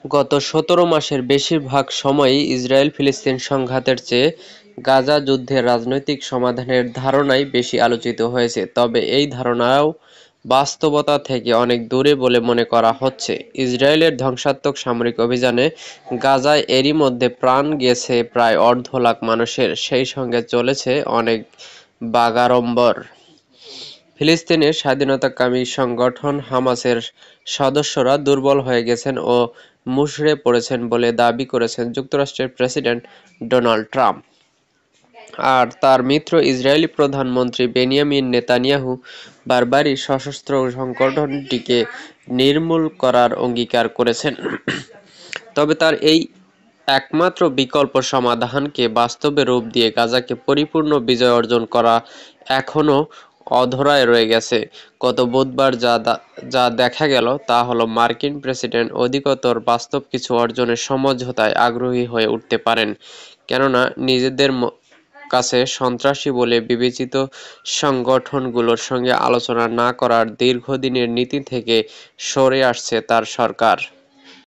গত ১৭ মাসের বেশিরভাগ সময়ই ইসরায়েল-ফিলিস্তিন সংঘাতের চেয়ে গাজা যুদ্ধের রাজনৈতিক সমাধানের ধারণাই বেশি আলোচিত হয়েছে। তবে এই ধারণাও বাস্তবতা থেকে অনেক দূরে বলে মনে করা হচ্ছে। ইসরায়েলের ধ্বংসাত্মক সামরিক অভিযানে গাজায় এরই মধ্যে প্রাণ গেছে প্রায় অর্ধ লাখ মানুষের, সেই সঙ্গে চলেছে অনেক বাগাড়ম্বর। ফিলিস্তিনের স্বাধীনতাকামী সংগঠন হামাসের সদস্যরা দুর্বল হয়ে গেছেন ও মুষড়ে পড়েছেন বলে দাবি করেছেন যুক্তরাষ্ট্রের প্রেসিডেন্ট ডোনাল্ড ট্রাম্প। আর তার মিত্র ইসরায়েলি প্রধানমন্ত্রী বেনিয়ামিন নেতানিয়াহু বারবারই সশস্ত্র সংগঠনটিকে নির্মূল করার অঙ্গীকার করেছেন। তবে তার এই একমাত্র বিকল্প সমাধানকে বাস্তবে রূপ দিয়ে গাজাকে পরিপূর্ণ বিজয় অর্জন করা এখনো অধরায় রয়ে গেছে। গত বুধবার যা দেখা গেল তা হলো মার্কিন প্রেসিডেন্ট অধিকতর বাস্তব কিছু অর্জনের সমঝোতায় আগ্রহী হয়ে উঠতে পারেন, কেননা নিজেদের কাছে সন্ত্রাসী বলে বিবেচিত সংগঠনগুলোর সঙ্গে আলোচনা না করার দীর্ঘদিনের নীতি থেকে সরে আসছে তার সরকার।